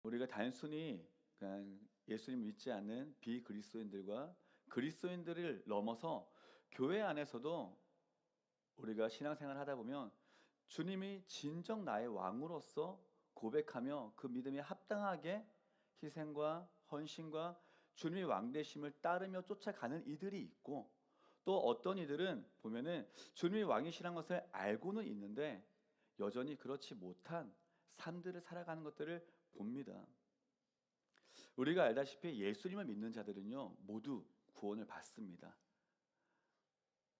우리가 단순히 그냥 예수님 믿지 않는 비그리스도인들과 그리스도인들을 넘어서 교회 안에서도 우리가 신앙생활 하다 보면 주님이 진정 나의 왕으로서 고백하며 그 믿음에 합당하게 희생과 헌신과 주님의 왕 되심을 따르며 쫓아가는 이들이 있고, 또 어떤 이들은 보면은 주님이 왕이시란 것을 알고는 있는데 여전히 그렇지 못한 삶들을 살아가는 것들을 봅니다. 우리가 알다시피 예수님을 믿는 자들은요 모두 구원을 받습니다.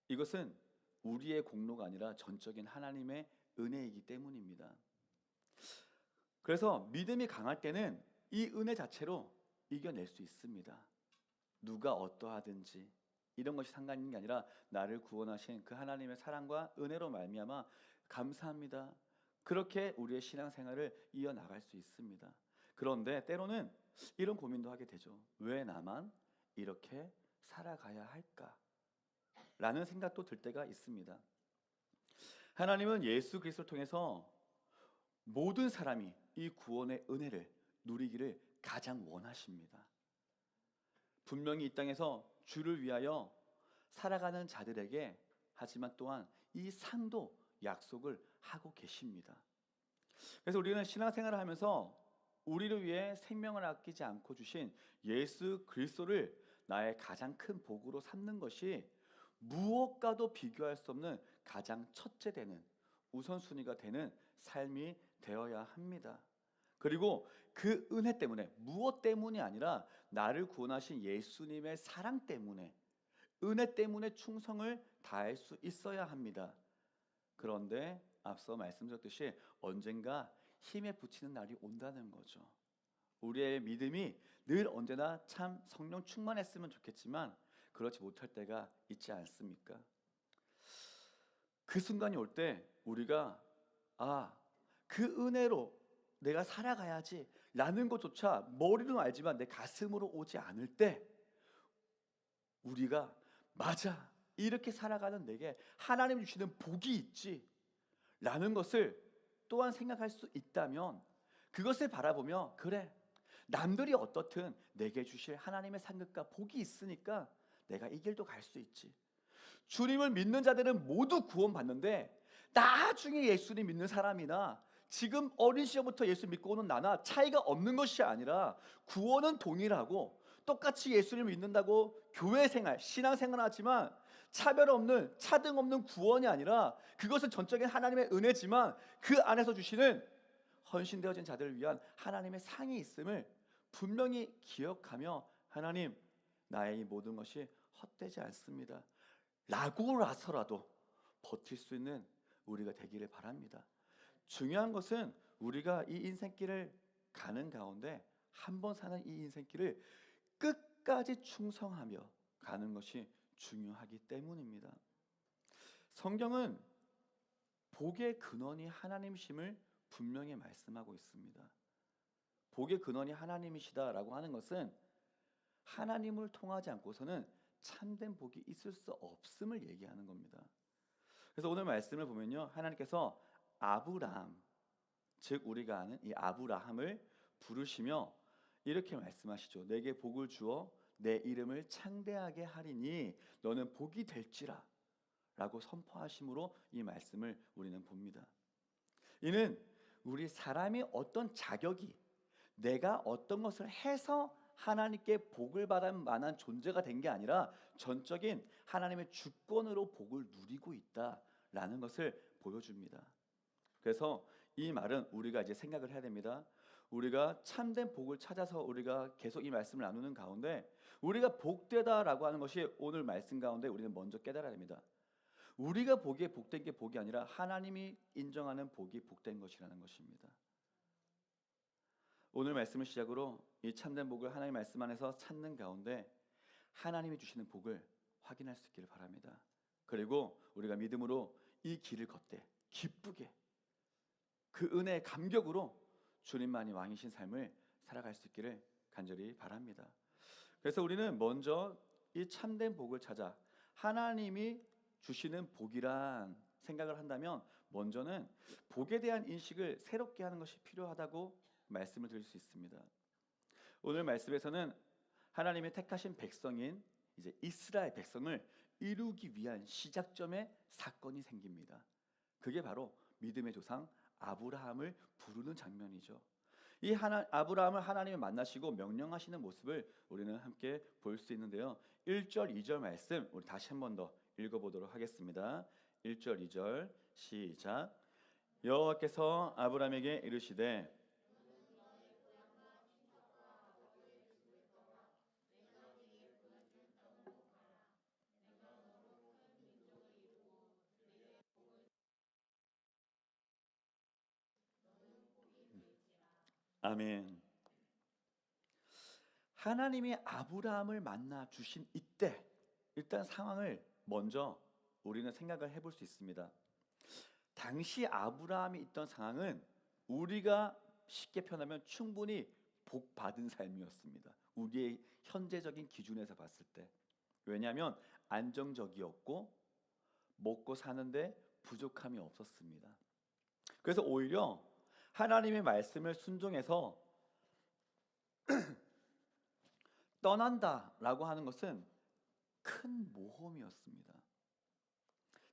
이것은 우리의 공로가 아니라 전적인 하나님의 은혜이기 때문입니다. 그래서 믿음이 강할 때는 이 은혜 자체로 이겨낼 수 있습니다. 누가 어떠하든지 이런 것이 상관 있는 게 아니라 나를 구원하신 그 하나님의 사랑과 은혜로 말미암아 감사합니다. 그렇게 우리의 신앙생활을 이어나갈 수 있습니다. 그런데 때로는 이런 고민도 하게 되죠. 왜 나만 이렇게 살아가야 할까? 라는 생각도 들 때가 있습니다. 하나님은 예수 그리스도를 통해서 모든 사람이 이 구원의 은혜를 누리기를 가장 원하십니다. 분명히 이 땅에서 주를 위하여 살아가는 자들에게 하지만 또한 이 상도 약속을 하고 계십니다. 그래서 우리는 신앙생활을 하면서 우리를 위해 생명을 아끼지 않고 주신 예수 그리스도를 나의 가장 큰 복으로 삼는 것이 무엇과도 비교할 수 없는 가장 첫째 되는 우선순위가 되는 삶이 되어야 합니다. 그리고 그 은혜 때문에, 무엇 때문이 아니라 나를 구원하신 예수님의 사랑 때문에, 은혜 때문에 충성을 다할 수 있어야 합니다. 그런데 앞서 말씀드렸듯이 언젠가 힘에 부치는 날이 온다는 거죠. 우리의 믿음이 늘 언제나 참 성령 충만했으면 좋겠지만 그렇지 못할 때가 있지 않습니까? 그 순간이 올 때 우리가 그 은혜로 내가 살아가야지 라는 것조차 머리로는 알지만 내 가슴으로 오지 않을 때 우리가 맞아, 이렇게 살아가는 내게 하나님 주시는 복이 있지 라는 것을 또한 생각할 수 있다면, 그것을 바라보며 그래, 남들이 어떻든 내게 주실 하나님의 상급과 복이 있으니까 내가 이 길도 갈 수 있지. 주님을 믿는 자들은 모두 구원받는데 나중에 예수님 믿는 사람이나 지금 어린 시절부터 예수 믿고 오는 나나 차이가 없는 것이 아니라 구원은 동일하고, 똑같이 예수님을 믿는다고 교회 생활, 신앙 생활하지만 차별 없는, 차등 없는 구원이 아니라 그것은 전적인 하나님의 은혜지만 그 안에서 주시는 헌신되어진 자들을 위한 하나님의 상이 있음을 분명히 기억하며, 하나님, 나의 이 모든 것이 헛되지 않습니다 라고라서라도 버틸 수 있는 우리가 되기를 바랍니다. 중요한 것은 우리가 이 인생길을 가는 가운데 한 번 사는 이 인생길을 끝까지 충성하며 가는 것이 중요하기 때문입니다. 성경은 복의 근원이 하나님이심을 분명히 말씀하고 있습니다. 복의 근원이 하나님이시다라고 하는 것은 하나님을 통하지 않고서는 참된 복이 있을 수 없음을 얘기하는 겁니다. 그래서 오늘 말씀을 보면요, 하나님께서 아브라함, 즉 우리가 아는 이 아브라함을 부르시며 이렇게 말씀하시죠. 내게 복을 주어 내 이름을 창대하게 하리니 너는 복이 될지라 라고 선포하심으로 이 말씀을 우리는 봅니다. 이는 우리 사람이 어떤 자격이, 내가 어떤 것을 해서 하나님께 복을 받을 만한 존재가 된 게 아니라 전적인 하나님의 주권으로 복을 누리고 있다라는 것을 보여줍니다. 그래서 이 말은 우리가 이제 생각을 해야 됩니다. 우리가 참된 복을 찾아서 우리가 계속 이 말씀을 나누는 가운데 우리가 복되다라고 하는 것이 오늘 말씀 가운데 우리는 먼저 깨달아야 됩니다. 우리가 보기에 복된 게 복이 아니라 하나님이 인정하는 복이 복된 것이라는 것입니다. 오늘 말씀을 시작으로 이 참된 복을 하나님 말씀 안에서 찾는 가운데 하나님이 주시는 복을 확인할 수 있기를 바랍니다. 그리고 우리가 믿음으로 이 길을 걷되 기쁘게 그 은혜의 감격으로 주님만이 왕이신 삶을 살아갈 수 있기를 간절히 바랍니다. 그래서 우리는 먼저 이 참된 복을 찾아 하나님이 주시는 복이란 생각을 한다면 먼저는 복에 대한 인식을 새롭게 하는 것이 필요하다고 말씀을 드릴 수 있습니다. 오늘 말씀에서는 하나님의 택하신 백성인 이제 이스라엘 백성을 이루기 위한 시작점에 사건이 생깁니다. 그게 바로 믿음의 조상 아브라함을 부르는 장면이죠. 이 아브라함을 하나님이 만나시고 명령하시는 모습을 우리는 함께 볼 수 있는데요. 1절, 2절 말씀 우리 다시 한 번 더 읽어보도록 하겠습니다. 1절, 2절 시작. 여호와께서 아브라함에게 이르시되 아멘. 하나님이 아브라함을 만나 주신 이때 일단 상황을 먼저 우리는 생각을 해볼 수 있습니다. 당시 아브라함이 있던 상황은 우리가 쉽게 표현하면 충분히 복 받은 삶이었습니다. 우리의 현재적인 기준에서 봤을 때. 왜냐하면 안정적이었고 먹고 사는데 부족함이 없었습니다. 그래서 오히려 하나님의 말씀을 순종해서 떠난다라고 하는 것은 큰 모험이었습니다.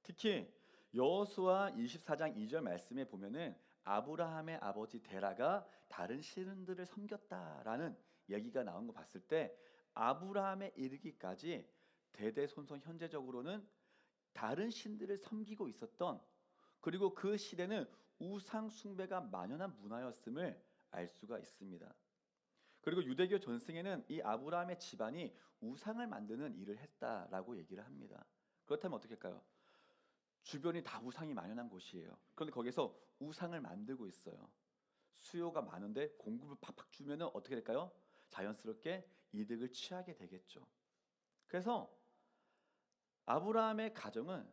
특히 여호수아 24장 2절 말씀에 보면은 아브라함의 아버지 데라가 다른 신들을 섬겼다라는 얘기가 나온 거 봤을 때 아브라함에 이르기까지 대대손손 현재적으로는 다른 신들을 섬기고 있었던, 그리고 그 시대는 우상 숭배가 만연한 문화였음을 알 수가 있습니다. 그리고 유대교 전승에는 이 아브라함의 집안이 우상을 만드는 일을 했다라고 얘기를 합니다. 그렇다면 어떻게 할까요? 주변이 다 우상이 만연한 곳이에요. 그런데 거기서 우상을 만들고 있어요. 수요가 많은데 공급을 팍팍 주면은 어떻게 될까요? 자연스럽게 이득을 취하게 되겠죠. 그래서 아브라함의 가정은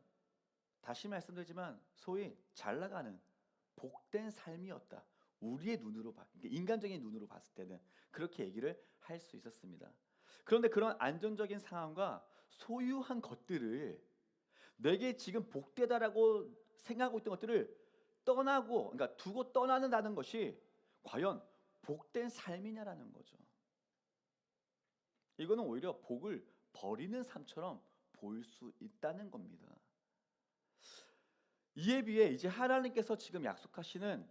다시 말씀드리지만 소위 잘 나가는 복된 삶이었다. 우리의 눈으로 인간적인 눈으로 봤을 때는 그렇게 얘기를 할 수 있었습니다. 그런데 그런 안정적인 상황과 소유한 것들을 내게 지금 복되다라고 생각하고 있던 것들을 떠나고, 그러니까 두고 떠나는다는 것이 과연 복된 삶이냐라는 거죠. 이거는 오히려 복을 버리는 삶처럼 보일 수 있다는 겁니다. 이에 비해 이제 하나님께서 지금 약속하시는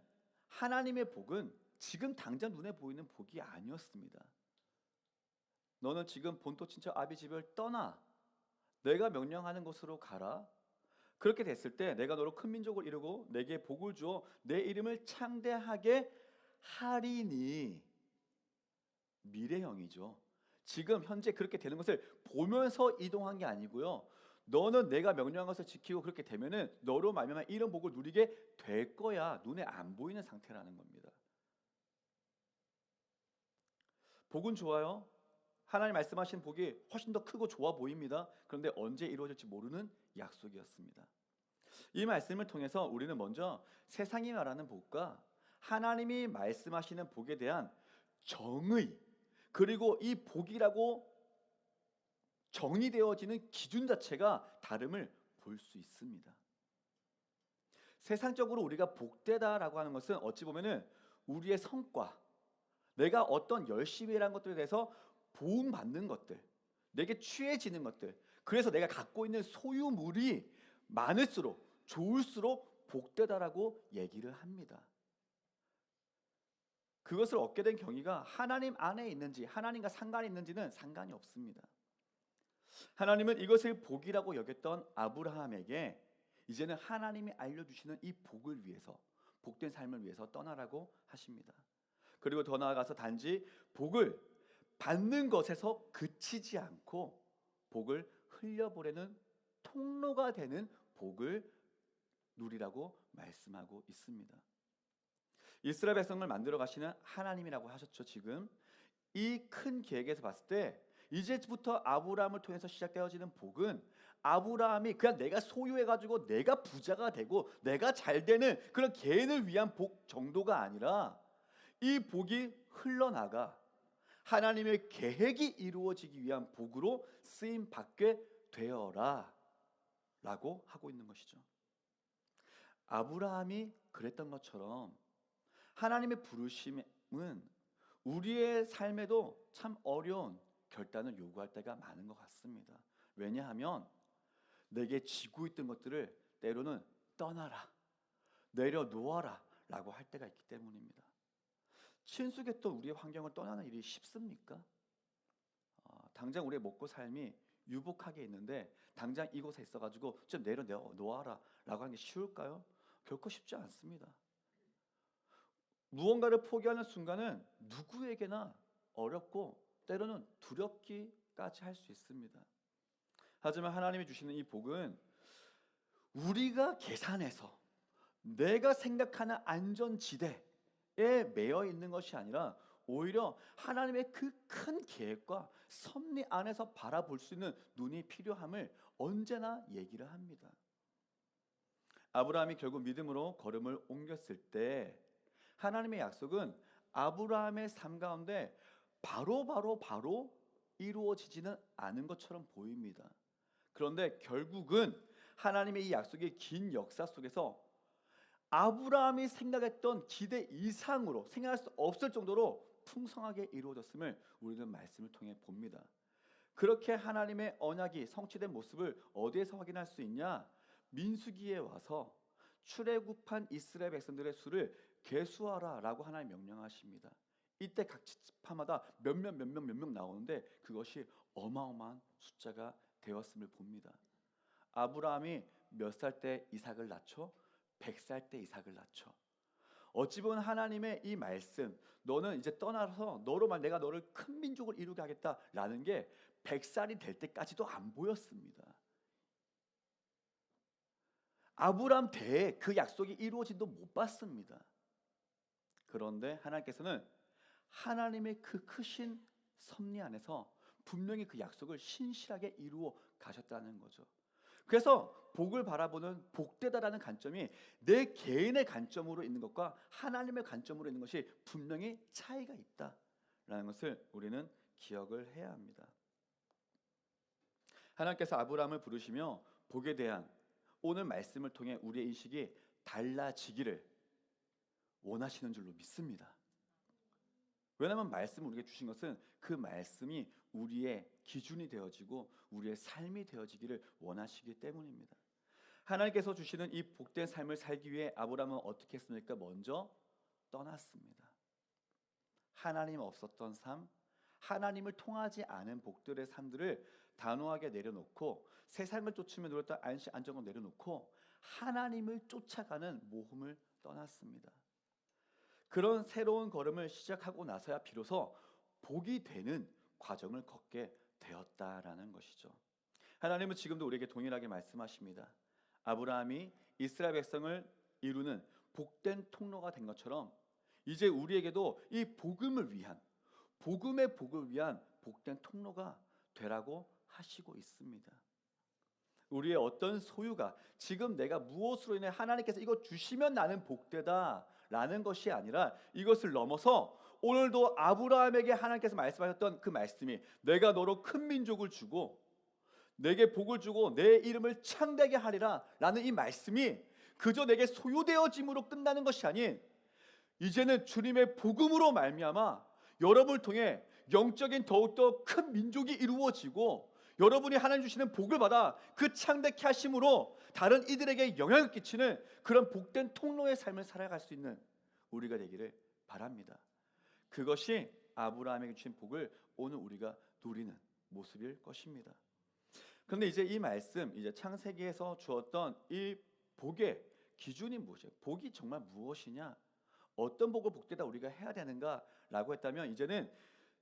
하나님의 복은 지금 당장 눈에 보이는 복이 아니었습니다. 너는 지금 본토 친척 아비 집을 떠나 내가 명령하는 곳으로 가라. 그렇게 됐을 때 내가 너로 큰 민족을 이루고 내게 복을 주어 내 이름을 창대하게 하리니. 미래형이죠. 지금 현재 그렇게 되는 것을 보면서 이동한 게 아니고요. 너는 내가 명령한 것을 지키고 그렇게 되면은 너로 말미암아 이런 복을 누리게 될 거야. 눈에 안 보이는 상태라는 겁니다. 복은 좋아요. 하나님 말씀하신 복이 훨씬 더 크고 좋아 보입니다. 그런데 언제 이루어질지 모르는 약속이었습니다. 이 말씀을 통해서 우리는 먼저 세상이 말하는 복과 하나님이 말씀하시는 복에 대한 정의, 그리고 이 복이라고 정의되어지는 기준 자체가 다름을 볼 수 있습니다. 세상적으로 우리가 복되다라고 하는 것은 어찌 보면은 우리의 성과, 내가 어떤 열심히 일한 것들에 대해서 보응받는 것들, 내게 취해지는 것들, 그래서 내가 갖고 있는 소유물이 많을수록 좋을수록 복되다라고 얘기를 합니다. 그것을 얻게 된 경위가 하나님 안에 있는지 하나님과 상관이 있는지는 상관이 없습니다. 하나님은 이것을 복이라고 여겼던 아브라함에게 이제는 하나님이 알려주시는 이 복을 위해서, 복된 삶을 위해서 떠나라고 하십니다. 그리고 더 나아가서 단지 복을 받는 것에서 그치지 않고 복을 흘려보내는 통로가 되는 복을 누리라고 말씀하고 있습니다. 이스라엘 백성을 만들어 가시는 하나님이라고 하셨죠. 지금 이 큰 계획에서 봤을 때 이제부터 아브라함을 통해서 시작되어지는 복은 아브라함이 그냥 내가 소유해가지고 내가 부자가 되고 내가 잘 되는 그런 개인을 위한 복 정도가 아니라 이 복이 흘러나가 하나님의 계획이 이루어지기 위한 복으로 쓰임 받게 되어라 라고 하고 있는 것이죠. 아브라함이 그랬던 것처럼 하나님의 부르심에 우리의 삶에도 참 어려운 결단을 요구할 때가 많은 것 같습니다. 왜냐하면 내게 쥐고 있던 것들을 때로는 떠나라, 내려놓아라 라고 할 때가 있기 때문입니다. 친숙했던 우리의 환경을 떠나는 일이 쉽습니까? 당장 우리의 먹고 삶이 유복하게 있는데 당장 이곳에 있어가지고 좀 내려놓아라 라고 하는 게 쉬울까요? 결코 쉽지 않습니다. 무언가를 포기하는 순간은 누구에게나 어렵고 때로는 두렵기까지 할 수 있습니다. 하지만 하나님이 주시는 이 복은 우리가 계산해서 내가 생각하는 안전지대에 매여 있는 것이 아니라 오히려 하나님의 그 큰 계획과 섭리 안에서 바라볼 수 있는 눈이 필요함을 언제나 얘기를 합니다. 아브라함이 결국 믿음으로 걸음을 옮겼을 때 하나님의 약속은 아브라함의 삶 가운데 바로 이루어지지는 않은 것처럼 보입니다. 그런데 결국은 하나님의 이 약속의 긴 역사 속에서 아브라함이 생각했던 기대 이상으로 생각할 수 없을 정도로 풍성하게 이루어졌음을 우리는 말씀을 통해 봅니다. 그렇게 하나님의 언약이 성취된 모습을 어디에서 확인할 수 있냐? 민수기에 와서 출애굽한 이스라엘 백성들의 수를 계수하라라고 하나님 명령하십니다. 이때 각 지파마다 몇 명 나오는데 그것이 어마어마한 숫자가 되었음을 봅니다. 아브라함이 몇 살 때 이삭을 낳죠? 100살 때 이삭을 낳죠. 어찌 보면 하나님의 이 말씀, 너는 이제 떠나서 너로만 내가 너를 큰 민족을 이루게 하겠다라는 게 100살이 될 때까지도 안 보였습니다. 아브라함 때에 그 약속이 이루어진도 못 봤습니다. 그런데 하나님께서는 하나님의 그 크신 섭리 안에서 분명히 그 약속을 신실하게 이루어 가셨다는 거죠. 그래서 복을 바라보는 복되다라는 관점이 내 개인의 관점으로 있는 것과 하나님의 관점으로 있는 것이 분명히 차이가 있다라는 것을 우리는 기억을 해야 합니다. 하나님께서 아브라함을 부르시며 복에 대한 오늘 말씀을 통해 우리의 인식이 달라지기를 원하시는 줄로 믿습니다. 왜냐하면 말씀을 우리에게 주신 것은 그 말씀이 우리의 기준이 되어지고 우리의 삶이 되어지기를 원하시기 때문입니다. 하나님께서 주시는 이 복된 삶을 살기 위해 아브라함은 어떻게 했습니까? 먼저 떠났습니다. 하나님 없었던 삶, 하나님을 통하지 않은 복들의 삶들을 단호하게 내려놓고 세상을 쫓으며 누렸던 안정을 내려놓고 하나님을 쫓아가는 모험을 떠났습니다. 그런 새로운 걸음을 시작하고 나서야 비로소 복이 되는 과정을 걷게 되었다라는 것이죠. 하나님은 지금도 우리에게 동일하게 말씀하십니다. 아브라함이 이스라엘 백성을 이루는 복된 통로가 된 것처럼 이제 우리에게도 이 복음을 위한 복음의 복을 위한 복된 통로가 되라고 하시고 있습니다. 우리의 어떤 소유가 지금 내가 무엇으로 인해 하나님께서 이거 주시면 나는 복되다라는 것이 아니라 이것을 넘어서 오늘도 아브라함에게 하나님께서 말씀하셨던 그 말씀이 내가 너로 큰 민족을 주고 내게 복을 주고 내 이름을 창대하게 하리라 라는 이 말씀이 그저 내게 소유되어짐으로 끝나는 것이 아닌 이제는 주님의 복음으로 말미암아 여러분을 통해 영적인 더욱더 큰 민족이 이루어지고 여러분이 하나님 주시는 복을 받아 그 창대케 하심으로 다른 이들에게 영향을 끼치는 그런 복된 통로의 삶을 살아갈 수 있는 우리가 되기를 바랍니다. 그것이 아브라함에게 주신 복을 오늘 우리가 누리는 모습일 것입니다. 그런데 이제 이 말씀, 이제 창세기에서 주었던 이 복의 기준이 무엇이에요? 복이 정말 무엇이냐? 어떤 복을 복되다 우리가 해야 되는가라고 했다면 이제는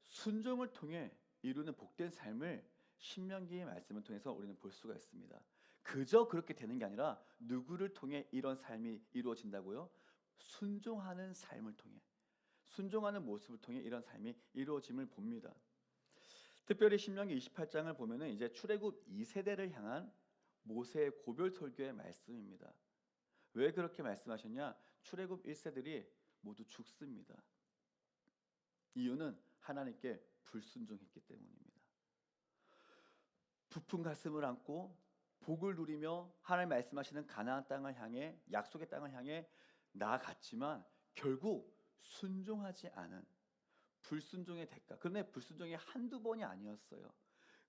순종을 통해 이루는 복된 삶을 신명기의 말씀을 통해서 우리는 볼 수가 있습니다. 그저 그렇게 되는 게 아니라 누구를 통해 이런 삶이 이루어진다고요? 순종하는 삶을 통해, 순종하는 모습을 통해 이런 삶이 이루어짐을 봅니다. 특별히 신명기 28장을 보면은 이제 출애굽 2세대를 향한 모세의 고별 설교의 말씀입니다. 왜 그렇게 말씀하셨냐? 출애굽 1세들이 모두 죽습니다. 이유는 하나님께 불순종했기 때문입니다. 부푼 가슴을 안고 복을 누리며 하나님 말씀하시는 가나안 땅을 향해 약속의 땅을 향해 나아갔지만 결국 순종하지 않은 불순종의 대가. 그런데 불순종이 한두 번이 아니었어요.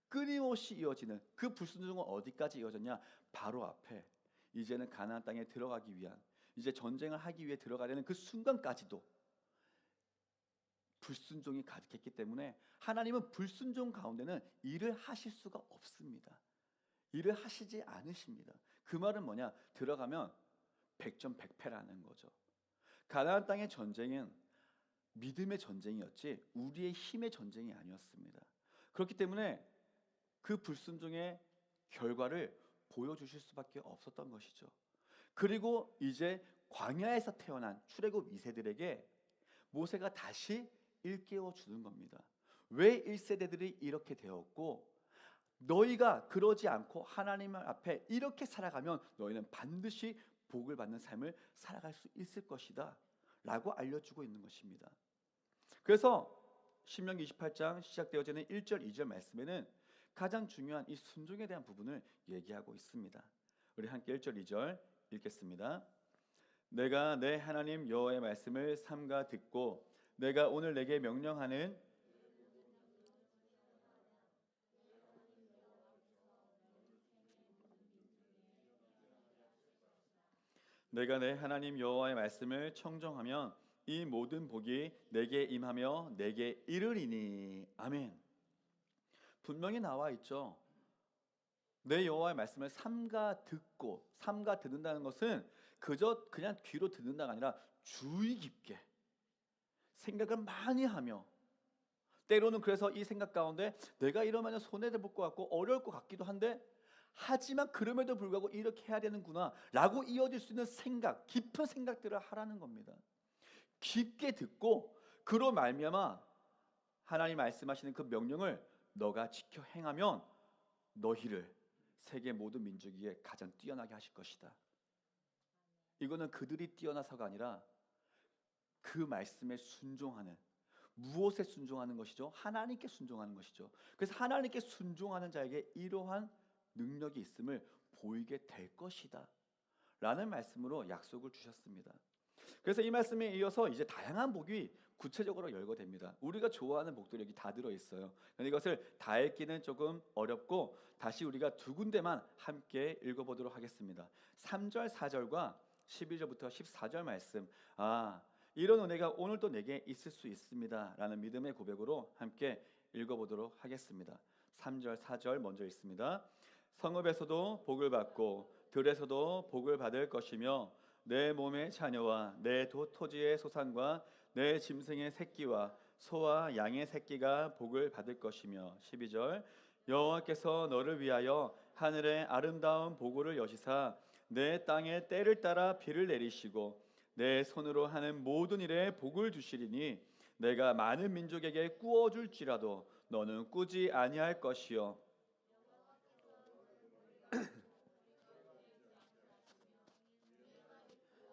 끊임없이 이어지는 그 불순종은 어디까지 이어졌냐? 바로 앞에 이제는 가나안 땅에 들어가기 위한, 이제 전쟁을 하기 위해 들어가려는 그 순간까지도 불순종이 가득했기 때문에 하나님은 불순종 가운데는 일을 하실 수가 없습니다. 일을 하시지 않으십니다. 그 말은 뭐냐? 들어가면 백전백패라는 거죠. 가나안 땅의 전쟁은 믿음의 전쟁이었지 우리의 힘의 전쟁이 아니었습니다. 그렇기 때문에 그 불순종의 결과를 보여주실 수밖에 없었던 것이죠. 그리고 이제 광야에서 태어난 출애굽 2세들에게 모세가 다시 일깨워 주는 겁니다. 왜 1세대들이 이렇게 되었고 너희가 그러지 않고 하나님 앞에 이렇게 살아가면 너희는 반드시 복을 받는 삶을 살아갈 수 있을 것이다 라고 알려주고 있는 것입니다. 그래서 신명기 28장 시작되어지는 1절 2절 말씀에는 가장 중요한 이 순종에 대한 부분을 얘기하고 있습니다. 우리 함께 1절 2절 읽겠습니다. 내가 내 하나님 여호와의 말씀을 삼가 듣고 내가 오늘 내게 명령하는 내가 내 하나님 여호와의 말씀을 청정하면 이 모든 복이 내게 임하며 내게 이르리니. 아멘. 분명히 나와 있죠. 내 여호와의 말씀을 삼가 듣고, 삼가 듣는다는 것은 그저 그냥 귀로 듣는다가 아니라 주의 깊게 생각을 많이 하며, 때로는 그래서 이 생각 가운데 내가 이러면 손해를 볼 것 같고 어려울 것 같기도 한데 하지만 그럼에도 불구하고 이렇게 해야 되는구나 라고 이어질 수 있는 생각, 깊은 생각들을 하라는 겁니다. 깊게 듣고 그로 말미암아 하나님 말씀하시는 그 명령을 너가 지켜 행하면 너희를 세계 모든 민족 위에 가장 뛰어나게 하실 것이다. 이거는 그들이 뛰어나서가 아니라 그 말씀에 순종하는, 무엇에 순종하는 것이죠? 하나님께 순종하는 것이죠. 그래서 하나님께 순종하는 자에게 이러한 능력이 있음을 보이게 될 것이다 라는 말씀으로 약속을 주셨습니다. 그래서 이 말씀에 이어서 이제 다양한 복이 구체적으로 열거됩니다. 우리가 좋아하는 복들이 여기 다 들어있어요. 이것을 다 읽기는 조금 어렵고 다시 우리가 두 군데만 함께 읽어보도록 하겠습니다. 3절 4절과 12절부터 14절 말씀, 이런 은혜가 오늘도 내게 있을 수 있습니다 라는 믿음의 고백으로 함께 읽어보도록 하겠습니다. 3절 4절 먼저 읽습니다. 성읍에서도 복을 받고 들에서도 복을 받을 것이며 내 몸의 자녀와 내 토지의 소산과 내 짐승의 새끼와 소와 양의 새끼가 복을 받을 것이며. 12절 여호와께서 너를 위하여 하늘의 아름다운 보고를 여시사 내 땅에 때를 따라 비를 내리시고 내 손으로 하는 모든 일에 복을 주시리니 내가 많은 민족에게 꾸어줄지라도 너는 꾸지 아니할 것이요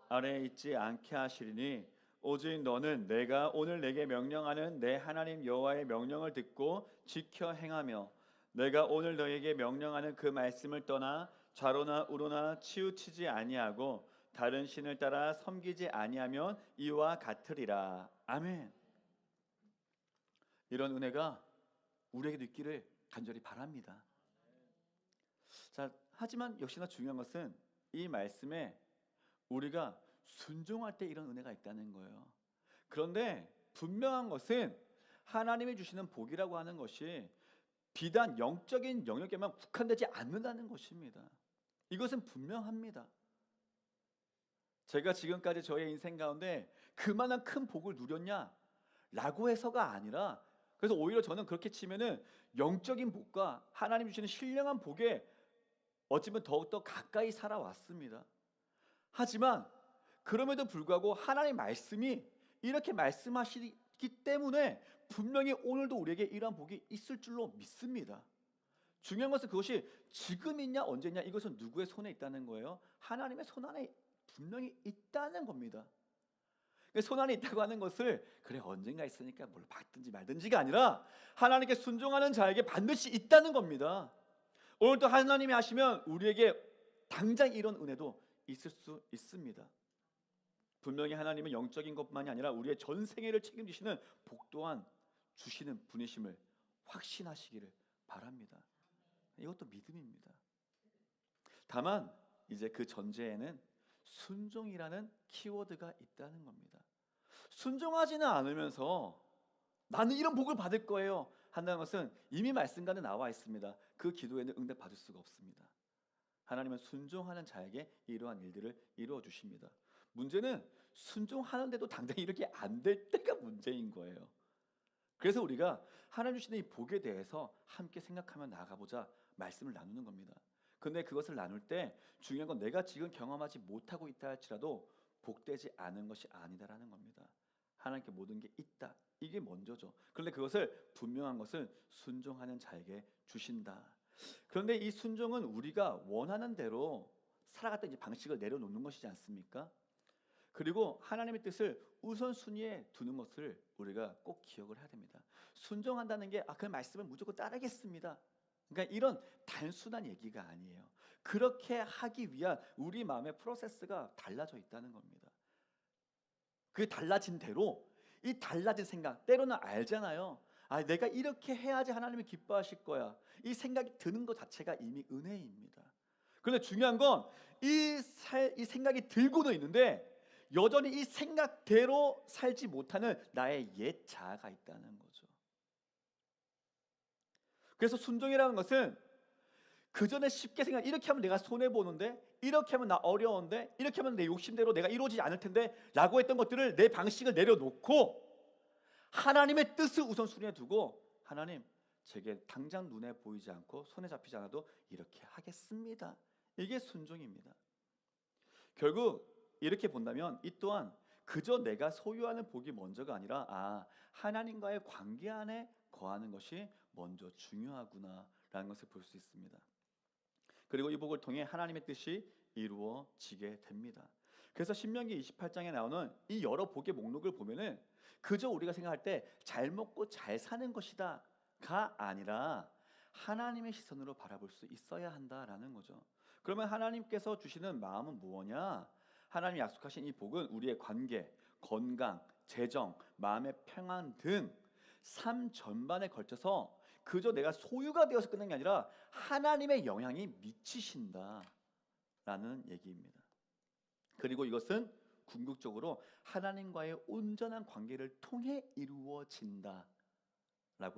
아래에 있지 않게 하시리니 오직 너는 내가 오늘 내게 명령하는 내 하나님 여호와의 명령을 듣고 지켜 행하며 내가 오늘 너에게 명령하는 그 말씀을 떠나 좌로나 우로나 치우치지 아니하고 다른 신을 따라 섬기지 아니하면 이와 같으리라. 아멘. 이런 은혜가 우리에게도 있기를 간절히 바랍니다. 자, 하지만 역시나 중요한 것은 이 말씀에 우리가 순종할 때 이런 은혜가 있다는 거예요. 그런데 분명한 것은 하나님이 주시는 복이라고 하는 것이 비단 영적인 영역에만 국한되지 않는다는 것입니다. 이것은 분명합니다. 제가 지금까지 저의 인생 가운데 그만한 큰 복을 누렸냐라고 해서가 아니라, 그래서 오히려 저는 그렇게 치면은 영적인 복과 하나님 주시는 신령한 복에 어찌보면 더욱더 가까이 살아왔습니다. 하지만 그럼에도 불구하고 하나님의 말씀이 이렇게 말씀하시기 때문에 분명히 오늘도 우리에게 이러한 복이 있을 줄로 믿습니다. 중요한 것은 그것이 지금 있냐 언제 있냐, 이것은 누구의 손에 있다는 거예요? 하나님의 손 안에 분명히 있다는 겁니다. 손 안에 있다고 하는 것을 그래 언젠가 있으니까 뭘 받든지 말든지가 아니라 하나님께 순종하는 자에게 반드시 있다는 겁니다. 오늘도 하나님이 하시면 우리에게 당장 이런 은혜도 있을 수 있습니다. 분명히 하나님은 영적인 것만이 아니라 우리의 전 생애를 책임지시는 복 또한 주시는 분이심을 확신하시기를 바랍니다. 이것도 믿음입니다. 다만 이제 그 전제에는 순종이라는 키워드가 있다는 겁니다. 순종하지는 않으면서 나는 이런 복을 받을 거예요 한다는 것은 이미 말씀과는 나와 있습니다. 그 기도에는 응답받을 수가 없습니다. 하나님은 순종하는 자에게 이러한 일들을 이루어 주십니다. 문제는 순종하는데도 당장히 이렇게 안 될 때가 문제인 거예요. 그래서 우리가 하나님 주시는 이 복에 대해서 함께 생각하며 나아가보자 말씀을 나누는 겁니다. 근데 그것을 나눌 때 중요한 건 내가 지금 경험하지 못하고 있다 할지라도 복되지 않은 것이 아니다라는 겁니다. 하나님께 모든 게 있다. 이게 먼저죠. 그런데 그것을 분명한 것을 순종하는 자에게 주신다. 그런데 이 순종은 우리가 원하는 대로 살아갔던 이제 방식을 내려놓는 것이지 않습니까? 그리고 하나님의 뜻을 우선순위에 두는 것을 우리가 꼭 기억을 해야 됩니다. 순종한다는 게 그 말씀을 무조건 따르겠습니다. 그러니까 이런 단순한 얘기가 아니에요. 그렇게 하기 위한 우리 마음의 프로세스가 달라져 있다는 겁니다. 그 달라진 대로 이 달라진 생각 때로는 알잖아요. 내가 이렇게 해야지 하나님이 기뻐하실 거야. 이 생각이 드는 것 자체가 이미 은혜입니다. 그런데 중요한 건 이 생각이 들고는 있는데 여전히 이 생각대로 살지 못하는 나의 옛 자아가 있다는 거죠. 그래서 순종이라는 것은 그 전에 쉽게 생각 이렇게 하면 내가 손해 보는데 이렇게 하면 나 어려운데 이렇게 하면 내 욕심대로 내가 이루어지지 않을 텐데 라고 했던 것들을 내 방식을 내려놓고 하나님의 뜻을 우선순위에 두고 하나님 제게 당장 눈에 보이지 않고 손에 잡히지 않아도 이렇게 하겠습니다. 이게 순종입니다. 결국 이렇게 본다면 이 또한 그저 내가 소유하는 복이 먼저가 아니라 하나님과의 관계 안에 거하는 것이 먼저 중요하구나라는 것을 볼 수 있습니다. 그리고 이 복을 통해 하나님의 뜻이 이루어지게 됩니다. 그래서 신명기 28장에 나오는 이 여러 복의 목록을 보면은 그저 우리가 생각할 때 잘 먹고 잘 사는 것이다가 아니라 하나님의 시선으로 바라볼 수 있어야 한다라는 거죠. 그러면 하나님께서 주시는 마음은 무엇이냐? 하나님이 약속하신 이 복은 우리의 관계, 건강, 재정, 마음의 평안 등 삶 전반에 걸쳐서 그저 내가 소유가 되어서 끝난 게 아니라 하나님의 영향이 미치신다라는 얘기입니다. 그리고 이것은 궁극적으로 하나님과의 온전한 관계를 통해 이루어진다라고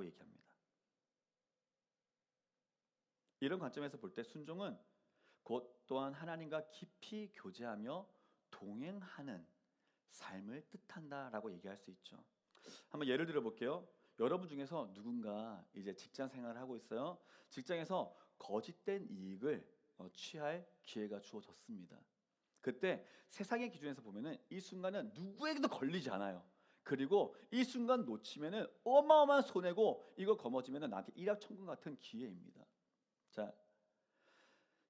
얘기합니다. 이런 관점에서 볼 때 순종은 곧 또한 하나님과 깊이 교제하며 동행하는 삶을 뜻한다라고 얘기할 수 있죠. 한번 예를 들어 볼게요. 여러분 중에서 누군가 이제 직장 생활을 하고 있어요. 직장에서 거짓된 이익을 취할 기회가 주어졌습니다. 그때 세상의 기준에서 보면은 이 순간은 누구에게도 걸리지 않아요. 그리고 이 순간 놓치면은 어마어마한 손해고 이거 거머쥐면은 나한테 일확천금 같은 기회입니다. 자,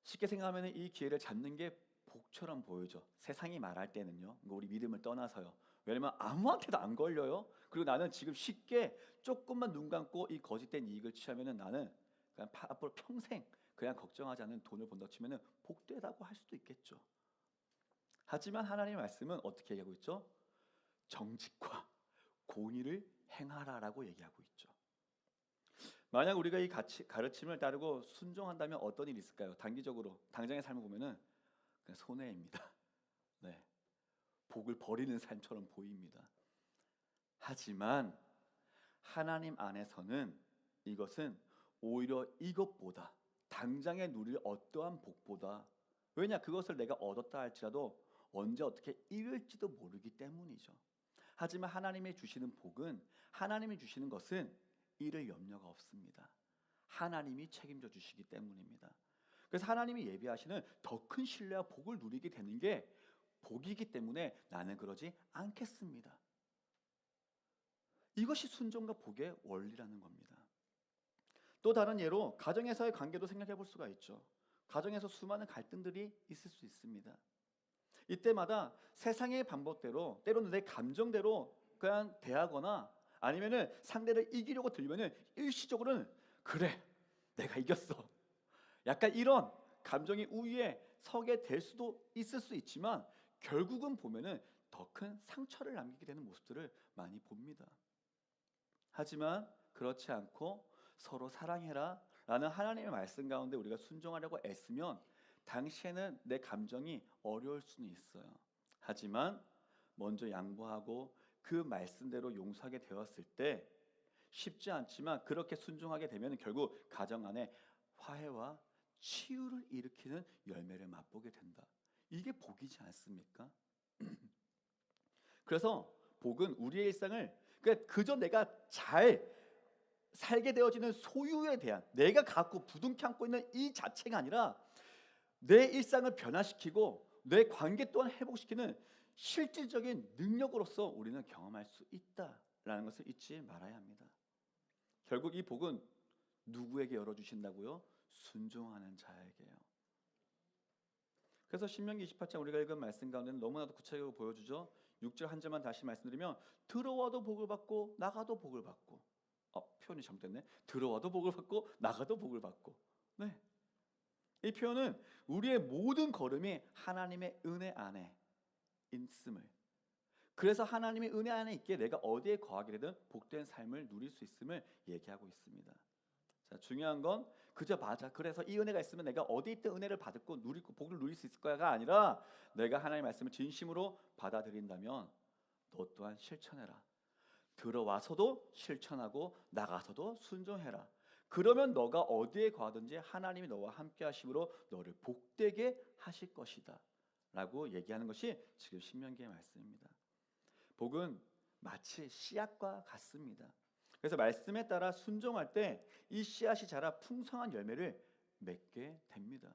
쉽게 생각하면은 이 기회를 잡는 게 복처럼 보이죠. 세상이 말할 때는요. 우리 믿음을 떠나서요. 왜냐면 아무한테도 안 걸려요. 그리고 나는 지금 쉽게 조금만 눈 감고 이 거짓된 이익을 취하면은 나는 그냥 앞으로 평생 그냥 걱정하지 않는 돈을 번다고 치면은 복되다고 할 수도 있겠죠. 하지만 하나님의 말씀은 어떻게 얘기하고 있죠? 정직과 공의를 행하라라고 얘기하고 있죠. 만약 우리가 이 가르침을 따르고 순종한다면 어떤 일이 있을까요? 단기적으로 당장의 삶을 보면은 그냥 손해입니다. 네, 복을 버리는 삶처럼 보입니다. 하지만 하나님 안에서는 이것은 오히려 이것보다 당장에 누릴 어떠한 복보다 왜냐 그것을 내가 얻었다 할지라도 언제 어떻게 잃을지도 모르기 때문이죠. 하지만 하나님이 주시는 복은 하나님이 주시는 것은 잃을 염려가 없습니다. 하나님이 책임져 주시기 때문입니다. 그래서 하나님이 예비하시는 더 큰 신뢰와 복을 누리게 되는 게 복이기 때문에 나는 그러지 않겠습니다. 이것이 순종과 복의 원리라는 겁니다. 또 다른 예로 가정에서의 관계도 생각해 볼 수가 있죠. 가정에서 수많은 갈등들이 있을 수 있습니다. 이때마다 세상의 방법대로 때로는 내 감정대로 그냥 대하거나 아니면은 상대를 이기려고 들면은 일시적으로는 그래 내가 이겼어 약간 이런 감정이 우위에 서게 될 수도 있을 수 있지만 결국은 보면은 더 큰 상처를 남기게 되는 모습들을 많이 봅니다. 하지만 그렇지 않고 서로 사랑해라 라는 하나님의 말씀 가운데 우리가 순종하려고 애쓰면 당시에는 내 감정이 어려울 수는 있어요. 하지만 먼저 양보하고 그 말씀대로 용서하게 되었을 때 쉽지 않지만 그렇게 순종하게 되면 결국 가정 안에 화해와 치유를 일으키는 열매를 맛보게 된다. 이게 복이지 않습니까? 그래서 복은 우리의 일상을 그저 내가 잘 살게 되어지는 소유에 대한 내가 갖고 부둥켜 안고 있는 이 자체가 아니라 내 일상을 변화시키고 내 관계 또한 회복시키는 실질적인 능력으로서 우리는 경험할 수 있다라는 것을 잊지 말아야 합니다. 결국 이 복은 누구에게 열어주신다고요? 순종하는 자에게요. 그래서 신명기 28장 우리가 읽은 말씀 가운데는 너무나도 구체적으로 보여주죠. 6절 한 절만 다시 말씀드리면 들어와도 복을 받고 나가도 복을 받고 표현이 잘못됐네. 들어와도 복을 받고 나가도 복을 받고. 네. 이 표현은 우리의 모든 걸음이 하나님의 은혜 안에 있음을, 그래서 하나님의 은혜 안에 있기에 내가 어디에 거하게 되든 복된 삶을 누릴 수 있음을 얘기하고 있습니다. 자, 중요한 건 그저 맞아, 그래서 이 은혜가 있으면 내가 어디 있든 은혜를 받고 누리고 복을 누릴 수 있을 거야가 아니라 내가 하나님의 말씀을 진심으로 받아들인다면 너 또한 실천해라. 들어와서도 실천하고 나가서도 순종해라. 그러면 너가 어디에 가든지 하나님이 너와 함께 하심으로 너를 복되게 하실 것이다 라고 얘기하는 것이 지금 신명기의 말씀입니다. 복은 마치 씨앗과 같습니다. 그래서 말씀에 따라 순종할 때 이 씨앗이 자라 풍성한 열매를 맺게 됩니다.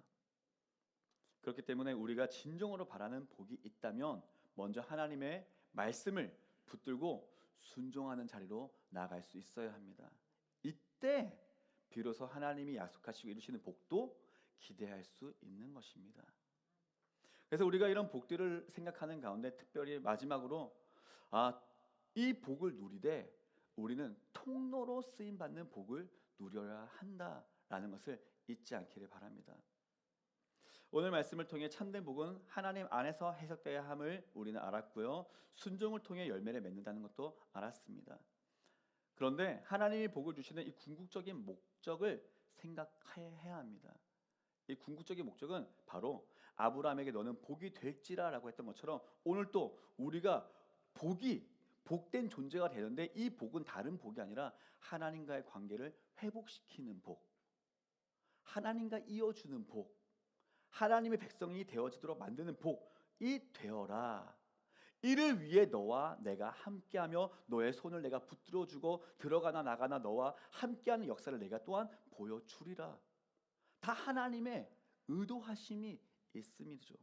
그렇기 때문에 우리가 진정으로 바라는 복이 있다면 먼저 하나님의 말씀을 붙들고 순종하는 자리로 나아갈 수 있어야 합니다. 이때 비로소 하나님이 약속하시고 이루시는 복도 기대할 수 있는 것입니다. 그래서 우리가 이런 복들을 생각하는 가운데 특별히 마지막으로 이 복을 누리되 우리는 통로로 쓰임받는 복을 누려야 한다라는 것을 잊지 않기를 바랍니다. 오늘 말씀을 통해 참된 복은 하나님 안에서 해석되어야 함을 우리는 알았고요. 순종을 통해 열매를 맺는다는 것도 알았습니다. 그런데 하나님이 복을 주시는 이 궁극적인 목적을 생각해야 합니다. 이 궁극적인 목적은 바로 아브라함에게 너는 복이 될지라라고 했던 것처럼 오늘 또 우리가 복된 존재가 되는데 이 복은 다른 복이 아니라 하나님과의 관계를 회복시키는 복, 하나님과 이어주는 복, 하나님의 백성이 되어지도록 만드는 복이 되어라. 이를 위해 너와 내가 함께하며 너의 손을 내가 붙들어주고 들어가나 나가나 너와 함께하는 역사를 내가 또한 보여주리라. 다 하나님의 의도하심이 있음이죠.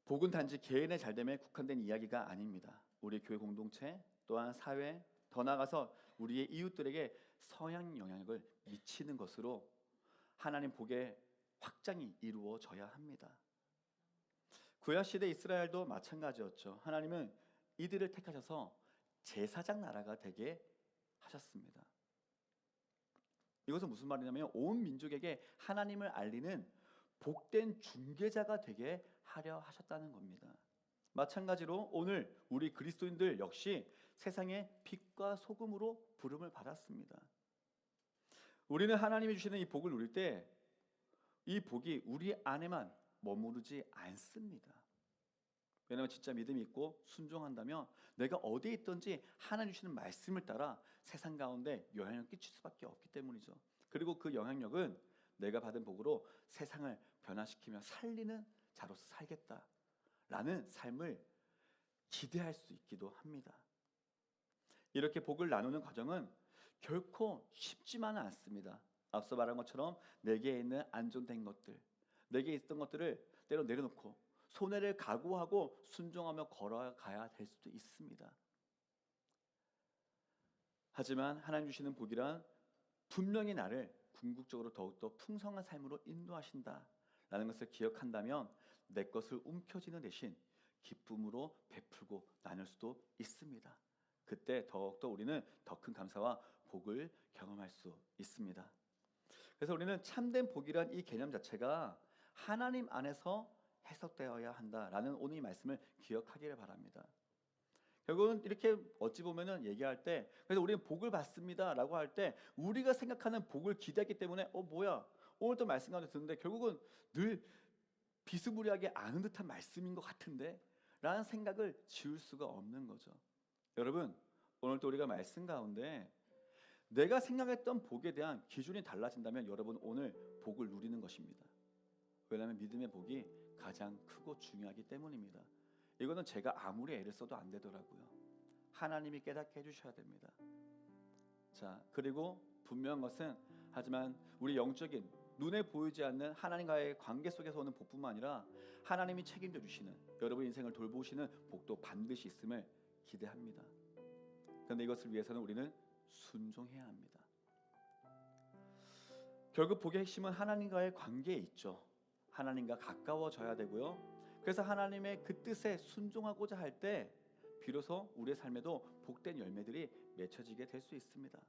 복은 단지 개인의 잘됨에 국한된 이야기가 아닙니다. 우리 교회 공동체 또한 사회, 더 나아가서 우리의 이웃들에게 선한 영향력을 미치는 것으로 하나님 복의 확장이 이루어져야 합니다. 구약 시대 이스라엘도 마찬가지였죠. 하나님은 이들을 택하셔서 제사장 나라가 되게 하셨습니다. 이것은 무슨 말이냐면 온 민족에게 하나님을 알리는 복된 중개자가 되게 하려 하셨다는 겁니다. 마찬가지로 오늘 우리 그리스도인들 역시 세상의 빛과 소금으로 부름을 받았습니다. 우리는 하나님이 주시는 이 복을 누릴 때 이 복이 우리 안에만 머무르지 않습니다. 왜냐하면 진짜 믿음이 있고 순종한다면 내가 어디에 있든지 하나님 주시는 말씀을 따라 세상 가운데 영향력을 끼칠 수밖에 없기 때문이죠. 그리고 그 영향력은 내가 받은 복으로 세상을 변화시키며 살리는 자로서 살겠다라는 삶을 기대할 수 있기도 합니다. 이렇게 복을 나누는 과정은 결코 쉽지만은 않습니다. 앞서 말한 것처럼 내게 있는 안전된 것들, 내게 있던 것들을 때로 내려놓고 손해를 각오하고 순종하며 걸어가야 될 수도 있습니다. 하지만 하나님 주시는 복이란 분명히 나를 궁극적으로 더욱더 풍성한 삶으로 인도하신다라는 것을 기억한다면 내 것을 움켜쥐는 대신 기쁨으로 베풀고 나눌 수도 있습니다. 그때 더욱더 우리는 더 큰 감사와 복을 경험할 수 있습니다. 그래서 우리는 참된 복이란 이 개념 자체가 하나님 안에서 해석되어야 한다라는 오늘 이 말씀을 기억하기를 바랍니다. 결국은 이렇게 어찌 보면은 얘기할 때, 그래서 우리는 복을 받습니다라고 할 때 우리가 생각하는 복을 기대했기 때문에 뭐야 오늘 또 말씀 가운데 듣는데 결국은 늘 비스무리하게 아는 듯한 말씀인 것 같은데 라는 생각을 지울 수가 없는 거죠. 여러분, 오늘 또 우리가 말씀 가운데 내가 생각했던 복에 대한 기준이 달라진다면 여러분 오늘 복을 누리는 것입니다. 왜냐하면 믿음의 복이 가장 크고 중요하기 때문입니다. 이거는 제가 아무리 애를 써도 안 되더라고요. 하나님이 깨닫게 해주셔야 됩니다. 자, 그리고 분명한 것은 하지만 우리 영적인 눈에 보이지 않는 하나님과의 관계 속에서 오는 복뿐만 아니라 하나님이 책임져 주시는 여러분 인생을 돌보시는 복도 반드시 있음을 기대합니다. 그런데 이것을 위해서는 우리는 순종해야 합니다. 결국 복의 핵심은 하나님과의 관계에 있죠. 하나님과 가까워져야 되고요. 그래서 하나님의 그 뜻에 순종하고자 할 때 비로소 우리의 삶에도 복된 열매들이 맺혀지게 될 수 있습니다.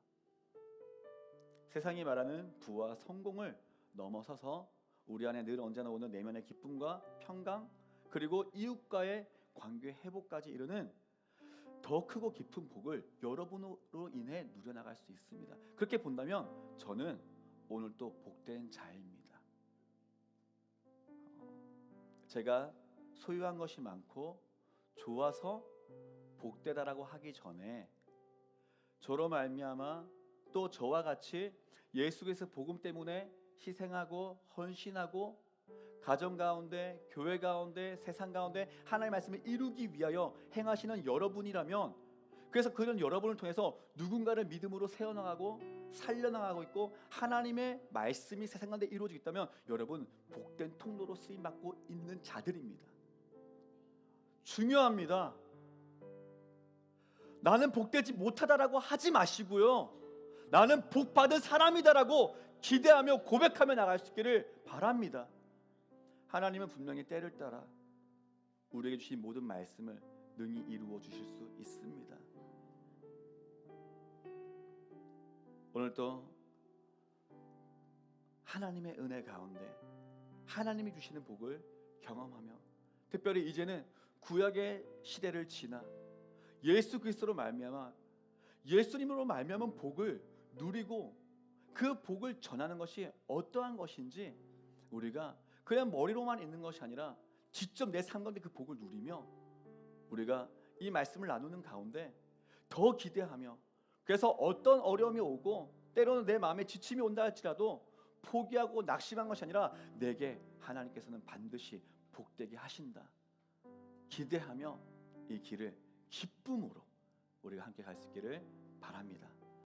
세상이 말하는 부와 성공을 넘어서서 우리 안에 늘 언제나 오는 내면의 기쁨과 평강 그리고 이웃과의 관계 회복까지 이루는 더 크고 깊은 복을 여러분으로 인해 누려나갈 수 있습니다. 그렇게 본다면 저는 오늘 또 복된 자입니다. 제가 소유한 것이 많고 좋아서 복되다라고 하기 전에 저로 말미암아 또 저와 같이 예수 그리스도 복음 때문에 희생하고 헌신하고 가정 가운데, 교회 가운데, 세상 가운데 하나님의 말씀을 이루기 위하여 행하시는 여러분이라면, 그래서 그런 여러분을 통해서 누군가를 믿음으로 세워나가고 살려나가고 있고 하나님의 말씀이 세상 가운데 이루어지고 있다면 여러분 복된 통로로 쓰임받고 있는 자들입니다. 중요합니다. 나는 복되지 못하다라고 하지 마시고요, 나는 복받은 사람이다라고 기대하며 고백하며 나갈 수 있기를 바랍니다. 하나님은 분명히 때를 따라 우리에게 주신 모든 말씀을 능히 이루어 주실 수 있습니다. 오늘도 하나님의 은혜 가운데 하나님이 주시는 복을 경험하며, 특별히 이제는 구약의 시대를 지나 예수 그리스도로 말미암아 예수님으로 말미암은 복을 누리고 그 복을 전하는 것이 어떠한 것인지 우리가 그냥 머리로만 있는 것이 아니라 직접 내 삶 가운데 그 복을 누리며 우리가 이 말씀을 나누는 가운데 더 기대하며, 그래서 어떤 어려움이 오고 때로는 내 마음에 지침이 온다 할지라도 포기하고 낙심한 것이 아니라 내게 하나님께서는 반드시 복되게 하신다 기대하며 이 길을 기쁨으로 우리가 함께 갈 수 있기를 바랍니다.